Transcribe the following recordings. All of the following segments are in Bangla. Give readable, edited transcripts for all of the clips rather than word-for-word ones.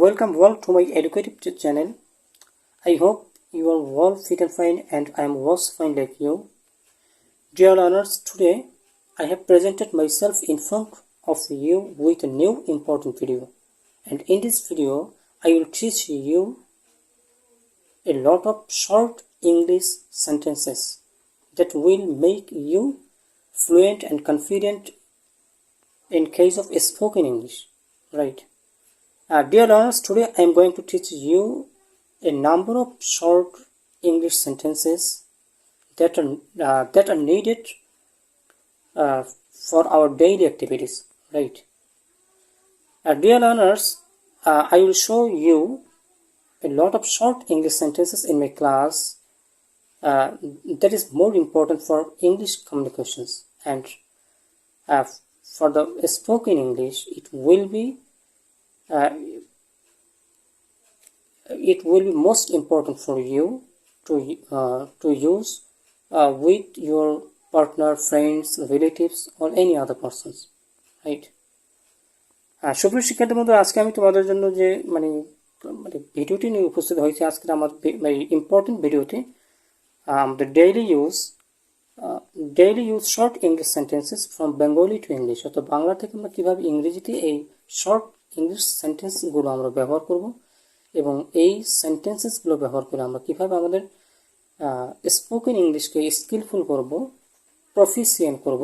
Welcome all to my educative channel. I hope you are all fit and fine, and I am also fine like you. Dear learners, today I have presented myself in front of you with a new important video. And in this video, I will teach you a lot of short English sentences that will make you fluent and confident in case of spoken English, right? Dear learners, today I am going to teach you a number of short English sentences that are needed for our daily activities, right? Dear learners, I will show you a lot of short English sentences in my class that is more important for English communications, and for the spoken English it will be most important for you to use with your partner, friends, relatives, or any other persons, right? সুপ্রিয় শিক্ষার্থী বন্ধুরা, আজকে আমি তোমাদের জন্য যে ভিডিওটি নিয়ে উপস্থিত হয়েছে। আজকের আমার ইম্পর্টেন্ট ভিডিওতে আমাদের daily use short English sentences from Bengali to English, অর্থাৎ বাংলা থেকে আমরা কীভাবে ইংরেজিতে এই শর্ট ইংলিশ সেন্টেন্সগুলো আমরা ব্যবহার করব, এবং এই সেন্টেন্সেসগুলো ব্যবহার করে আমরা কীভাবে আমাদের স্পোকেন ইংলিশকে স্কিলফুল করব, প্রফিসিয়েন্ট করব,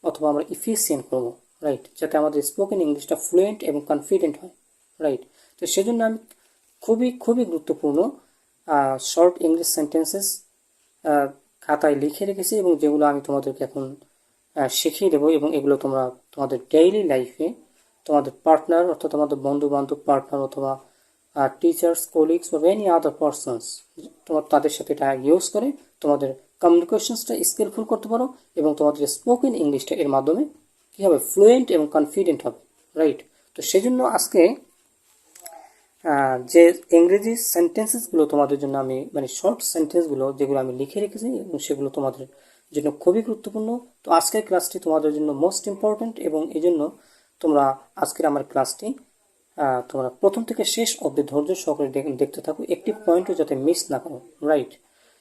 অথবা আমরা ইফিসিয়েন্ট করব, রাইট, যাতে আমাদের স্পোকেন ইংলিশটা ফ্লুয়েন্ট এবং কনফিডেন্ট হয়, রাইট। তো সেজন্য আমি খুবই গুরুত্বপূর্ণ শর্ট ইংলিশ সেন্টেন্সেস খাতায় লিখে রেখেছি, এবং যেগুলো আমি তোমাদেরকে এখন শিখিয়ে দেবো, এবং এগুলো তোমরা তোমাদের ডেইলি লাইফে তোমাদের পার্টনার, অর্থাৎ তোমাদের বন্ধু বান্ধব, পার্টনার, অথবা টিচার্স, কলিগস বা এনি আদার পারসনস, তোমার তাদের সাথে এটা ইউজ করে তোমাদের কমিউনিকেশনসটা স্কিলফুল করতে পারো, এবং তোমাদের স্পোকেন ইংলিশটা এর মাধ্যমে কী হবে, ফ্লুয়েন্ট এবং কনফিডেন্ট হবে, রাইট। তো সেই জন্য আজকে যে ইংরেজি সেন্টেন্সেসগুলো তোমাদের জন্য আমি শর্ট সেন্টেন্সগুলো যেগুলো আমি লিখে রেখেছি, এবং সেগুলো তোমাদের জন্য খুবই গুরুত্বপূর্ণ। তো আজকের ক্লাসটি তোমাদের জন্য মোস্ট ইম্পর্ট্যান্ট, এবং এই জন্য তোমরা আজকের আমার ক্লাসটি তোমরা প্রথম থেকে শেষ অবধি ধৈর্য সহকারে দেখতে থাকো, একটি পয়েন্টও যাতে মিস না করো, রাইট।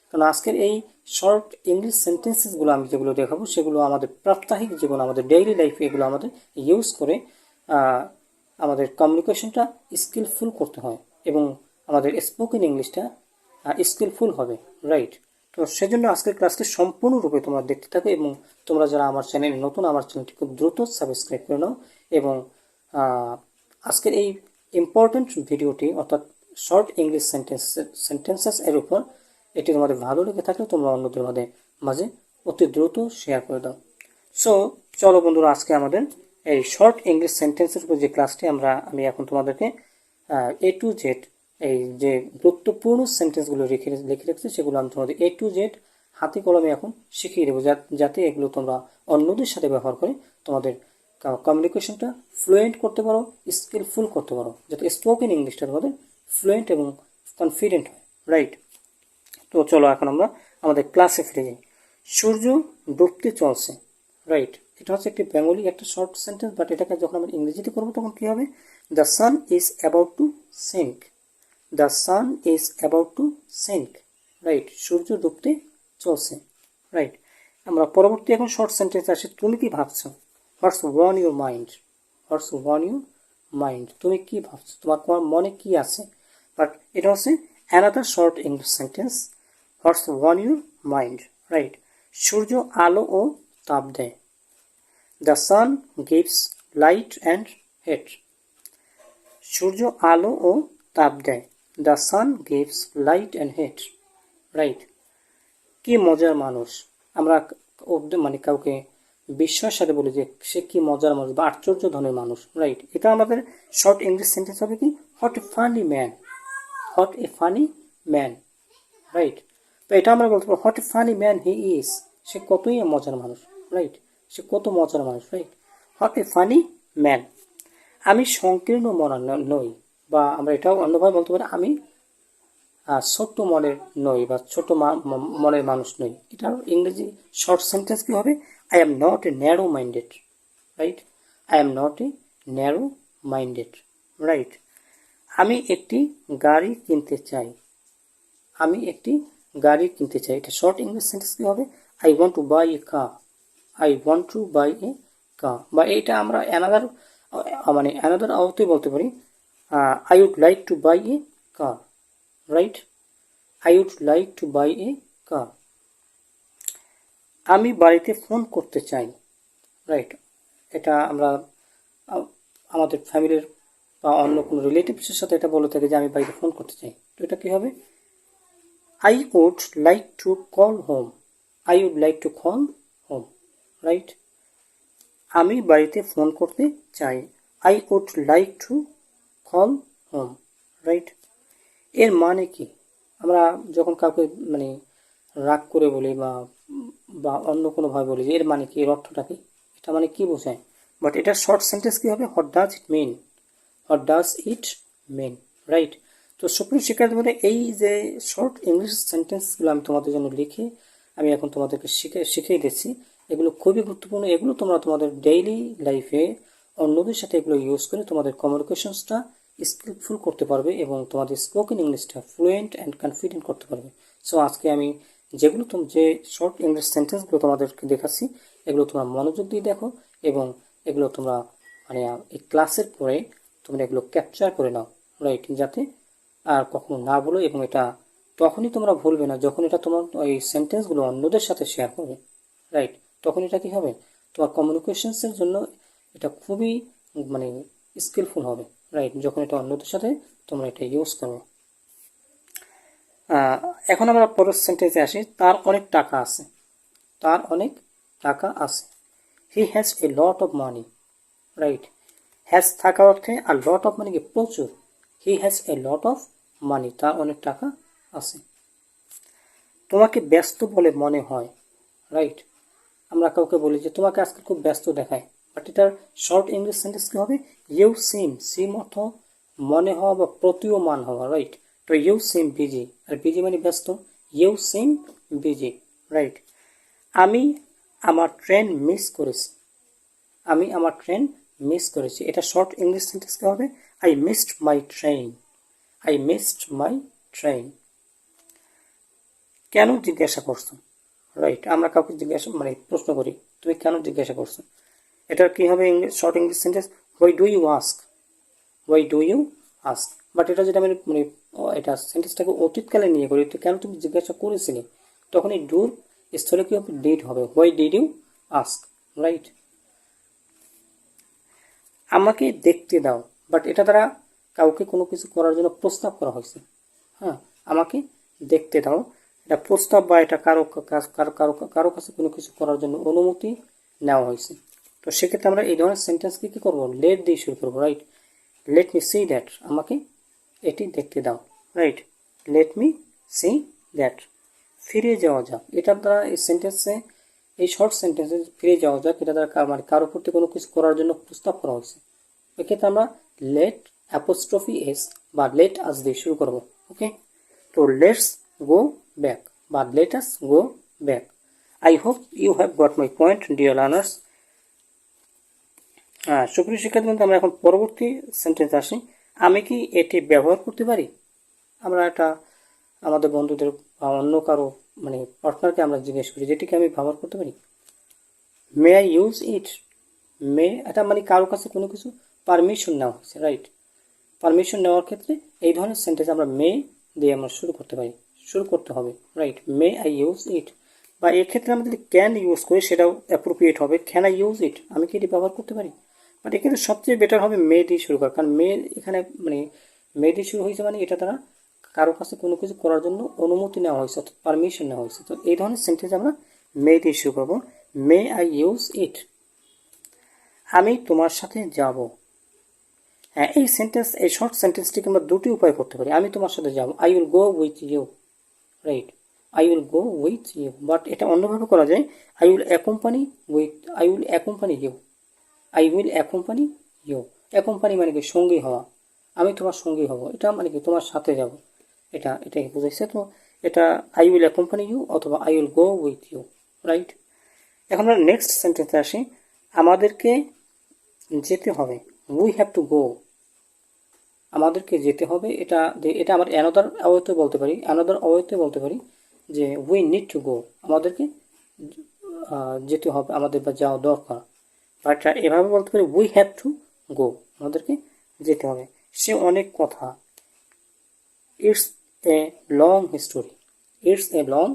কারণ আজকের এই শর্ট ইংলিশ সেন্টেন্সেসগুলো আমি যেগুলো দেখাবো সেগুলো আমাদের প্রাত্যহিক জীবন, আমাদের ডেইলি লাইফে এগুলো আমাদের ইউজ করে আমাদের কমিউনিকেশনটা স্কিলফুল করতে হয়, এবং আমাদের স্পোকেন ইংলিশটা স্কিলফুল হবে, রাইট। তো সেজন্য আজকের ক্লাসটি সম্পূর্ণরূপে তোমরা দেখতে থাকো, এবং তোমরা যারা আমার চ্যানেলে নতুন, আমার চ্যানেলটি খুব দ্রুত সাবস্ক্রাইব করে নাও, এবং আজকের এই ইম্পর্টেন্ট ভিডিওটি অর্থাৎ শর্ট ইংলিশ সেন্টেন্সেস এর উপর এটি তোমাদের ভালো লেগে থাকলে তোমরা অন্যদের মাঝে অতি দ্রুত শেয়ার করে দাও। সো চলো বন্ধুরা, আজকে আমাদের এই শর্ট ইংলিশ সেন্টেন্সের উপর যে ক্লাসটি আমি এখন তোমাদেরকে A to Z এই যে গুরুত্বপূর্ণ সেন্টেন্সগুলো লিখে রেখেছি সেগুলো আমি তোমাদের A to Z হাতে কলমে এখন শিখিয়ে দেবো, যাতে এগুলো তোমরা অন্যদের সাথে ব্যবহার করে তোমাদের কমিউনিকেশনটা ফ্লুয়েন্ট করতে পারো, স্কিলফুল করতে পারো, যাতে স্পোকেন ইংলিশটা তোমাদের ফ্লুয়েন্ট এবং কনফিডেন্ট হয়, রাইট। তো চলো এখন আমরা আমাদের ক্লাসে ফিরে যাই। সূর্য ডুবতে চলছে, রাইট। এটা হচ্ছে একটি বেঙ্গলি একটা শর্ট সেন্টেন্স, বাট এটাকে যখন আমরা ইংরেজিতে করবো তখন কী হবে, the sun is about to sink, the sun is about to sink, right. সূর্য ডুবতে চলছে, রাইট। আমরা পরবর্তী এখন শর্ট সেন্টেন্স আসে, তুমি কি ভাবছো, what's on your mind, what's on your mind, তুমি কি ভাবছো, তোমার মনে কি আছে, বাট এটা হচ্ছে another short English sentence, what's on your mind, right. সূর্য আলো ও তাপ দেয়, the sun gives light and heat, সূর্য আলো ও তাপ দেয়, the sun gives light and heat, right. কি মজার মানুষ, আমরা কাউকে বিস্ময়ের সাথে বলি যে সে কি মজার মানুষ বা আশ্চর্য ধরনের মানুষ, রাইট। এটা আমাদের শর্ট ইংলিশ সেন্টেন্স হবে কি, what a funny man, what a funny man, right. তো এটা আমরা বলতে পারবো what a funny man he is, সে কতই মজার মানুষ, রাইট, সে কত মজার মানুষ, right, what a funny man. আমি সংকীর্ণ মনের নই, বা আমরা এটাও অন্যভাবে বলতে পারি আমি ছোট্ট মনের নই, বা ছোট মনের মানুষ নই। এটার ইংরেজি শর্ট সেন্টেন্স কি হবে, I am not a narrow-minded, right? I am not a narrow-minded, right? আমি একটি গাড়ি কিনতে চাই। আমি একটি গাড়ি কিনতে চাই। এটা শর্ট ইংলিশ সেন্টেন্স কি হবে? I want to buy a car. I want to buy a car. বা এটা আমরা অ্যানাদার আওতে বলতে পারি I would like to buy a car, right? I would like to buy a car. আমি বাড়িতে ফোন করতে চাই, রাইট? এটা আমরা আমাদের ফ্যামিলির বা অন্য কোনো রিলেটিভসের সাথে এটা বলে থাকি যে আমি বাড়িতে ফোন করতে চাই। তো এটা কি হবে? I would like to call home. I would like to call home, right? আমি বাড়িতে ফোন করতে চাই। I would like to call home, right? এর মানে কি? আমরা যখন কাউকে রাগ করে বলি বা বা অন্য কোনোভাবে বলি যে এর মানে কি, এর অর্থটা কি, এটা মানে কি বোঝায়? বাট এটার শর্ট সেন্টেন্স কি হবে? What does it mean? What does it mean, right? তো সুপ্রিয় শিক্ষার্থী বলে এই যে শর্ট ইংলিশ সেন্টেন্সগুলো আমি তোমাদের জন্য লিখে আমি এখন তোমাদেরকে শিখিয়ে দিচ্ছি, এগুলো খুবই গুরুত্বপূর্ণ। এগুলো তোমরা তোমাদের ডেইলি লাইফে অন্যদের সাথে এগুলো ইউজ করে তোমাদের কমিউনিকেশনসটা স্কিলফুল করতে পারবে এবং তোমাদের স্পোকেন ইংলিশটা ফ্লুয়েন্ট অ্যান্ড কনফিডেন্ট করতে পারবে। সো আজকে আমি যে শর্ট ইংলিশ সেন্টেন্সগুলো তোমাদেরকে দেখাচ্ছি, এগুলো তোমরা মনোযোগ দিয়ে দেখো এবং এগুলো তোমরা এই ক্লাসের পরে তোমরা এগুলো ক্যাপচার করে নাও, রাইট? যাতে আর কখনো না বলো, এবং এটা তখনই তোমরা ভুলবে না যখন এটা তোমার এই সেন্টেন্সগুলো অন্যদের সাথে শেয়ার করবে, রাইট? তখন এটা কি হবে? তোমার কমিউনিকেশনসের জন্য এটা খুবই মানে স্কিলফুল হবে, রাইট? যখন এটা অন্যদের সাথে তোমরা এটা ইউজ করবে। এখন আমরা পরের সেন্টেন্সে আসি। তার অনেক টাকা আছে। তার অনেক টাকা আছে। He has a lot of money, right? Has থাকা অর্থে আর লট অফ মানে কি প্রচুর। He has a lot of money, তার অনেক টাকা আছে। তোমাকে ব্যস্ত বলে মনে হয়, রাইট? আমরা কাউকে বলি যে তোমাকে আজকে খুব ব্যস্ত দেখায়, বাট এটার শর্ট ইংলিশ সেন্টেন্স কি হবে? ইউ সিম। সিম অর্থ মনে হওয়া বা প্রতীয়মান হওয়া, রাইট? তো ইউ সিম বিজি, আর বিজি মানে ব্যস্ত। You seem busy, right? আমি আমার ট্রেন মিস করেছি। আমি আমার ট্রেন মিস করেছি। এটা শর্ট ইংলিশ সেন্টেন্স কি হবে? I missed my train. I missed my train. কেন জিজ্ঞাসা করছো, রাইট? আমরা কাউকে প্রশ্ন করি, তুমি কেন জিজ্ঞাসা করছো? এটার কি হবে short English sentence? Why do you ask. Why do you ask. But এটা যেটা এটা সেন্টেন্সটাকে অতীতকালে নিয়ে করি, তো কেন তুমি জিজ্ঞাসা করেছিলে, তখন এই ডুর স্থলে কি হবে? ডিড হবে। Why did you ask, right? আমাকে দেখতে দাও। বাট এটা দ্বারা কাউকে কোনো কিছু করার জন্য প্রস্তাব করা হয়েছে। হ্যাঁ, আমাকে দেখতে দাও, এটা প্রস্তাব বা এটা কারো কারো কাছে কোনো কিছু করার জন্য অনুমতি নেওয়া হয়েছে। তো সেক্ষেত্রে আমরা এই ধরনের সেন্টেন্সকে কি করবো? লেট দিয়ে শুরু করবো, right? Let me see that. আমাকে এটি দেখতে দাও, right? Let me see that. ফিরে যাওয়া যাক। এটার দ্বারা এই সেন্টেন্সে, এই শর্ট সেন্টেন্সে ফিরে যাওয়া যাক, এটা দ্বারা কারো প্রতি কোনো কিছু করার জন্য প্রস্তাব করা হয়েছে। এক্ষেত্রে আমরা লেট অ্যাপোস্ট্রফি এস বা লেট আস দিয়ে শুরু করবো, ওকে? তো লেটস গো ব্যাক বা let us go back. I hope you have got my point dear learners. সুপ্রিয় শিক্ষার্থী বন্ধু, আমরা এখন পরবর্তী সেন্টেন্স আসি। আমি কি এটি ব্যবহার করতে পারি? আমরা এটা আমাদের বন্ধুদের বা অন্য কারো পার্টনারকে আমরা জিজ্ঞেস করি যেটিকে আমি ব্যবহার করতে পারি। May I use it. মে এটা কারো কাছে কোনো কিছু পারমিশন নেওয়া হয়েছে, রাইট? পারমিশন নেওয়ার ক্ষেত্রে এই ধরনের সেন্টেন্স আমরা মে দিয়ে আমরা শুরু করতে হবে, right? May I use it. বা এক্ষেত্রে আমরা যদি ক্যান ইউজ করি সেটাও অ্যাপ্রোপ্রিয়েট হবে। ক্যান আই ইউজ ইট, আমি কি এটি ব্যবহার করতে পারি? বাট এক্ষেত্রে সবচেয়ে বেটার হবে মে দিয়ে শুরু করা, কারণ মে এখানে মে দিয়ে শুরু হয়েছে এটা দ্বারা কারো কাছে কোনো কিছু করার জন্য অনুমতি নেওয়া হয়েছে, অর্থাৎ পারমিশন নেওয়া হয়েছে। তো এই ধরনের সেন্টেন্স আমরা মে দিয়ে শুরু করবো। May I use it. আমি তোমার সাথে যাব। হ্যাঁ, এই শর্ট সেন্টেন্সটিকে আমরা দুটি উপায় করতে পারি। আমি তোমার সাথে যাব, I will go with you, right? I will go with you. But এটা অন্যভাবে করা যায়, I will accompany you. I will accompany you. Accompany মানে কি? সঙ্গী হওয়া। আমি তোমার সঙ্গী হব, এটা কি তোমার সাথে যাব, এটাই বুঝাইছে। তো এটা আই উইল অ্যাকম্পানি ইউ অথবা I will go with you, right? এখন আমরা নেক্সট সেন্টেন্সে আসি। আমাদেরকে যেতে হবে, উই হ্যাভ টু গো। আমাদেরকে যেতে হবে, এটা আমার অ্যানাদার ওয়েতে বলতে পারি যে উই নিড টু গো, আমাদেরকে যেতে হবে, আমাদের বা যাওয়া দরকার। বাট এভাবে বলতে পারি উই হ্যাভ টু গো, আমাদেরকে যেতে হবে। সে অনেক কথা, it's a long history, it's a long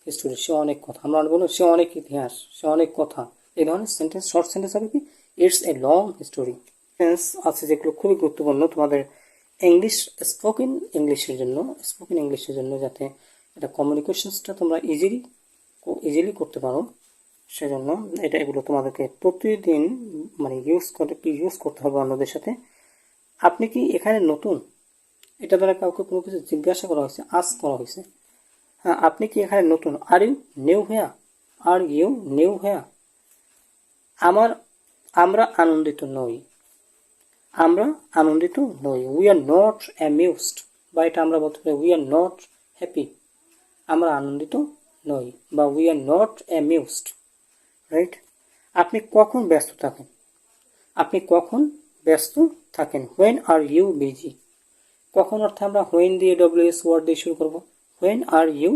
history, সে অনেক কথা। আমরা বলবো সে অনেক ইতিহাস, সে অনেক কথা। এই ধরনের সেন্টেন্স, শর্ট সেন্টেন্স হবে কি it's a long history. Sentence আছে যেগুলো খুবই গুরুত্বপূর্ণ তোমাদের ইংলিশ, স্পোকেন ইংলিশের জন্য যাতে এটা কমিউনিকেশনসটা তোমরা ইজিলি করতে পারো, সেজন্য এগুলো তোমাদেরকে প্রতিদিন মানে ইউজ করতে হবে অন্যদের সাথে। আপনি কি এখানে নতুন? এটা দ্বারা কাউকে কোনো কিছু জিজ্ঞাসা করা হয়েছে, আস্ক করা হয়েছে। হ্যাঁ, আপনি কি এখানে নতুন? Are you new here? Are you new here? আমরা আনন্দিত নই, আমরা আনন্দিত নই। উই আর নট অ্যামিউজড, বা এটা আমরা বলতে পারি উই আর নট হ্যাপি, আমরা আনন্দিত নই, বা we are not amused, right? আপনি কখন ব্যস্ত থাকেন? আপনি কখন ব্যস্ত থাকেন? When are you busy? কখন অর্থে আমরা হোয়েন দিয়ে ডব্লিউএস ওয়ার্ড দিয়ে শুরু করব। হোয়েন আর ইউ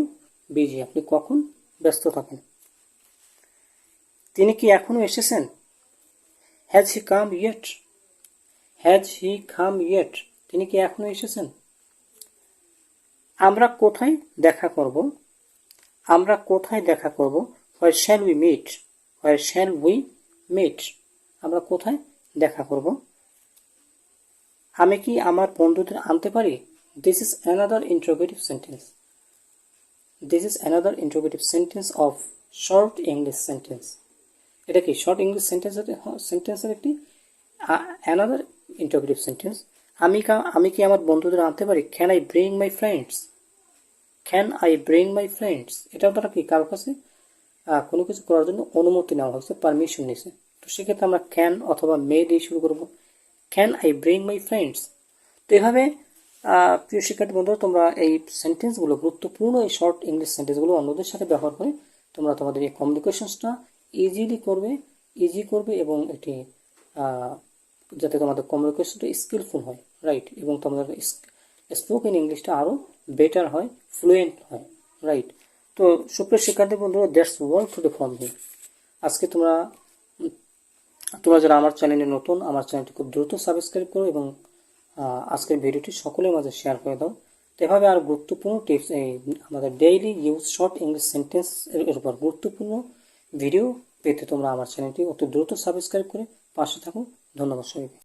বিজি, আপনি কখন ব্যস্ত থাকেন? তিনি কি এখনো এসেছেন? Has he come yet? Has he come yet? তিনি কি এখনো এসেছেন? আমরা কোথায় দেখা করব? আমরা কোথায় দেখা করব? Where shall we meet? Where shall we meet? আমরা কোথায় দেখা করব? আমি কি আমার বন্ধুদের আনতে পারি? This is another interrogative sentence. This is another interrogative sentence of short English sentence. এটা কি শর্ট ইংলিশ সেন্টেন্সের একটি অ্যানাদার ইন্টারোগেটিভ সেন্টেন্স। আমি কি আমার বন্ধুদের আনতে পারি? Can I bring my friends? Can I bring my friends? এটাও তারা কি কারোর কাছে কোনো কিছু করার জন্য অনুমতি নেওয়া হয়েছে, পারমিশন নিয়েছে। তো সেক্ষেত্রে আমরা ক্যান অথবা মে দিয়ে শুরু করব। Can I bring my friends? তো এভাবে প্রিয় শিক্ষার্থী বন্ধুরা, তোমরা এই সেন্টেন্সগুলো, গুরুত্বপূর্ণ এই শর্ট ইংলিশ সেন্টেন্সগুলো অন্যদের সাথে ব্যবহার করে তোমরা তোমাদের এই কমিউনিকেশনসটা ইজি করবে এবং এটি যাতে তোমাদের কমিউনিকেশনটা স্কিলফুল হয়, রাইট, এবং তোমাদের স্পোকেন ইংলিশটা আরও বেটার হয়, ফ্লুয়েন্ট হয়, রাইট। তো সুপ্রিয় শিক্ষার্থী বন্ধুরা, that's all today from me. আজকে তোমরা যারা আমার চ্যানেলে নতুন, আমার চ্যানেলটি খুব দ্রুত সাবস্ক্রাইব করো এবং আজকের ভিডিওটি সকলের মাঝে শেয়ার করে দাও। তো এভাবে আর গুরুত্বপূর্ণ টিপস, এই আমাদের daily use short English sentence এর উপর গুরুত্বপূর্ণ ভিডিও পেতে তোমরা আমার চ্যানেলটি অতি দ্রুত সাবস্ক্রাইব করে পাশে থাকো। ধন্যবাদ সবাইকে।